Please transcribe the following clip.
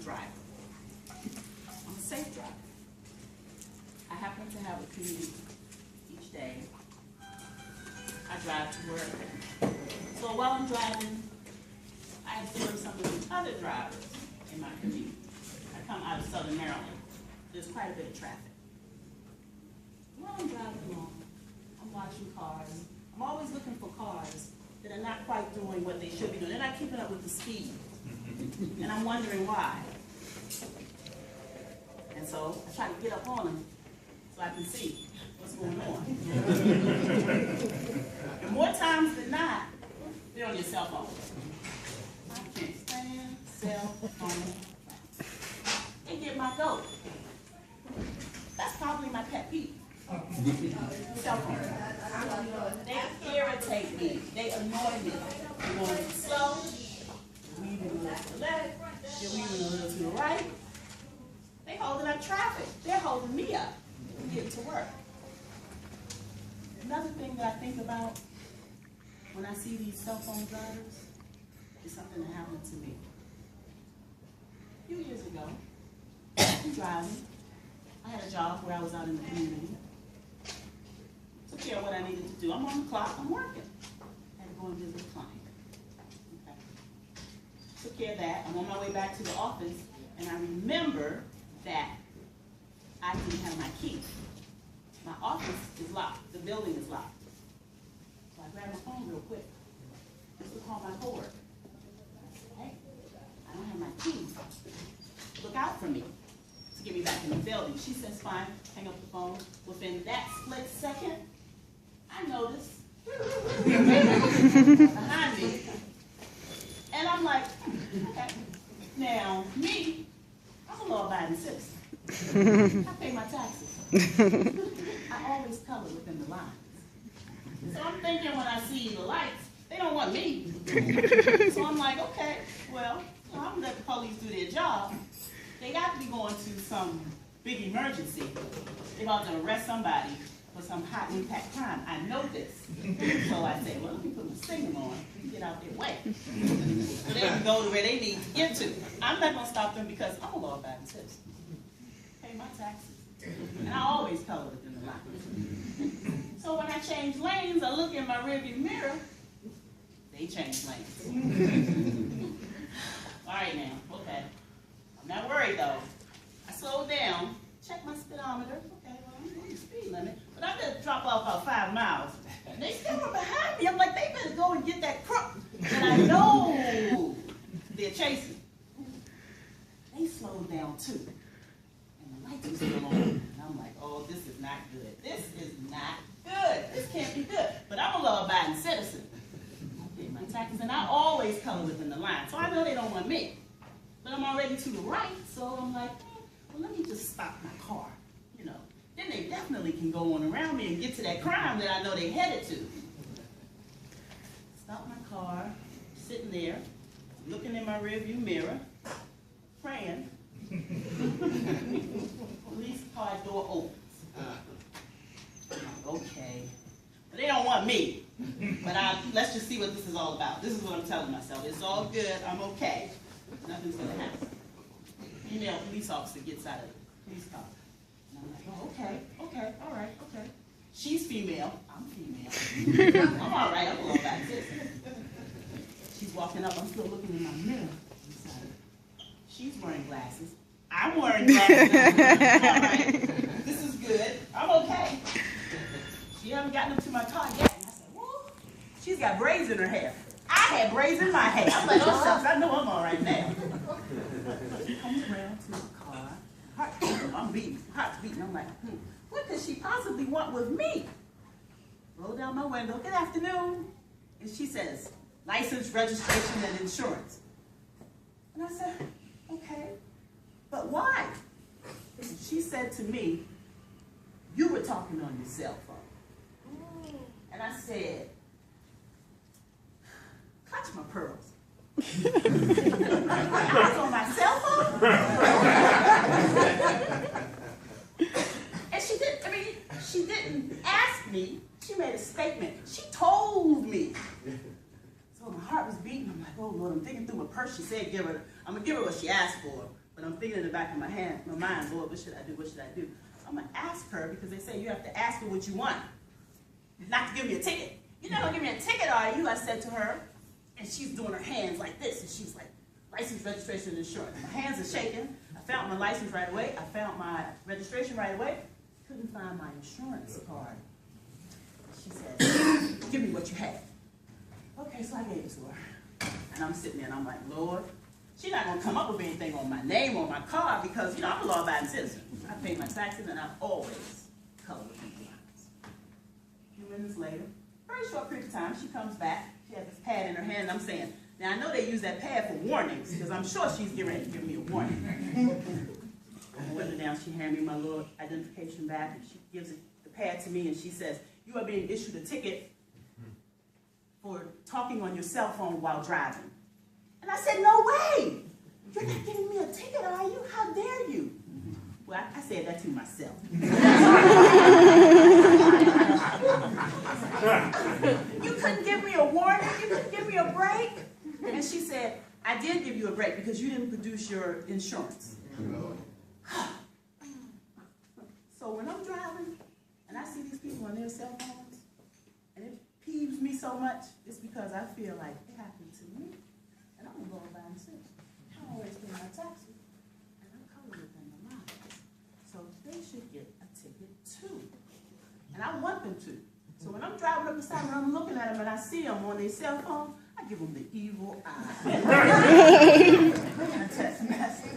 driver. I'm a safe driver. I happen to have a commute each day. I drive to work. So while I'm driving, I observe some of the other drivers in my commute. I come out of Southern Maryland. There's quite a bit of traffic. While I'm driving along, I'm watching cars. I'm always looking for cars that are not quite doing what they should be doing. They're not keeping up with the speed. And I'm wondering why. And so I try to get up on them so I can see what's going on. And more times than not, they're on your cell phone. I can't stand cell phone. They get my goat. That's probably my pet peeve. Cell phone. They irritate me. They annoy me. They're going too slow. They're weaving a little to the left. They're weaving a little to the right. They're holding up traffic. They're holding me up to get to work. Another thing that I think about when I see these cell phone drivers is something that happened to me. A few years ago, I'm driving. I had a job where I was out in the community. Took care of what I needed to do. I'm on the clock, I'm working. I had to go and visit a client. Okay. Took care of that. I'm on my way back to the office, and I remember that I didn't have my key. My office is locked. The building is locked. So I grabbed my phone real quick just to call my coworker. I said, hey, I don't have my key. Look out for me to get me back in the building. She says, fine, hang up the phone. Within that split second, I noticed behind me. And I'm like, okay. Now, me, I'm a law-abiding citizen. I pay my taxes. I always color within the lines. So I'm thinking when I see the lights, they don't want me. So I'm like, okay, well, I'm going to let the police do their job. They got to be going to some big emergency. They're about to arrest somebody for some high impact crime. I know this. So I say, well, let me put my signal on and get out their way. So they can go to where they need to get to. I'm not going to stop them because I'm a law-abiding citizen. Pay my taxes. And I always color within the lines. So when I change lanes, I look in my rearview mirror, they change lanes. All right now, okay. I'm not worried though. I slowed down, check my speedometer. Okay, well, I'm on the speed limit. But I better drop off about 5 miles. And they still were behind me. I'm like, they better go and get that crook that I know they're chasing. They slowed down too. And the lights were still on. And I'm like, oh, this is not good. This is not good. This can't be good. But I'm a law-abiding citizen. I pay my taxes, and I always color within the line. So I know they don't want me. But I'm already to the right, so I'm like, well, let me just stop my car, you know. Then they definitely can go on around me and get to that crime that I know they're headed to. Stop my car, sitting there, looking in my rearview mirror, praying. Police car door opens. I'm like, okay. But they don't want me. But let's just see what this is all about. This is what I'm telling myself. It's all good. I'm okay. Nothing's going to happen. Female police officer gets out of the police car. And I'm like, oh, okay, all right, okay. She's female. I'm female. I'm all right. I'm a little back this. She's walking up. I'm still looking in my mirror. She's wearing glasses. I'm wearing glasses. All right. This is good. I'm okay. She hasn't gotten up to my car yet. And I said, whoa. She's got braids in her hair. I had braids in my hair. I'm like, oh, shucks, I know I'm all right now. She comes around to my car. I'm beating. Heart's beating. I'm like, what does she possibly want with me? Roll down my window. Good afternoon. And she says, license, registration, and insurance. And I said, okay, but why? And she said to me, you were talking on your cell phone. And I said, clutch my pearls. I was on my cell phone? And she didn't ask me. She made a statement. She told me. So my heart was beating. I'm like, oh Lord, I'm thinking through my purse. She said, I'm gonna give her what she asked for. But I'm thinking in the back of my mind, Lord, what should I do? What should I do? I'm going to ask her, because they say you have to ask her what you want, not to give me a ticket. You're not going to give me a ticket, are you? I said to her, and she's doing her hands like this, and she's like, license, registration, and insurance. My hands are shaking. I found my license right away. I found my registration right away. Couldn't find my insurance card. She said, give me what you have. Okay, so I gave it to her. And I'm sitting there, and I'm like, Lord, she's not going to come up with anything on my name or my card because, you know, I'm a law-abiding citizen. I pay my taxes, and I've always colored with these lines. A few minutes later, very short period of time, she comes back. She has this pad in her hand, and I'm saying, now I know they use that pad for warnings because I'm sure she's getting ready to give me a warning. I went her down, she handed me my little identification back, and she gives the pad to me, and she says, you are being issued a ticket for talking on your cell phone while driving. And I said, no way! You're not giving me a ticket, are you? How dare you? Well, I said that to myself. You couldn't give me a warning? You couldn't give me a break? And she said, I did give you a break because you didn't produce your insurance. So when I'm driving and I see these people on their cell phones, and it peeves me so much, it's because I feel like it happened to me, and I'm a law-abiding citizen. I always pay my taxes, and I color within the lines. So they should get a ticket too, and I want them to. So when I'm driving up the side and I'm looking at them and I see them on their cell phone, I give them the evil eye. Toastmasters.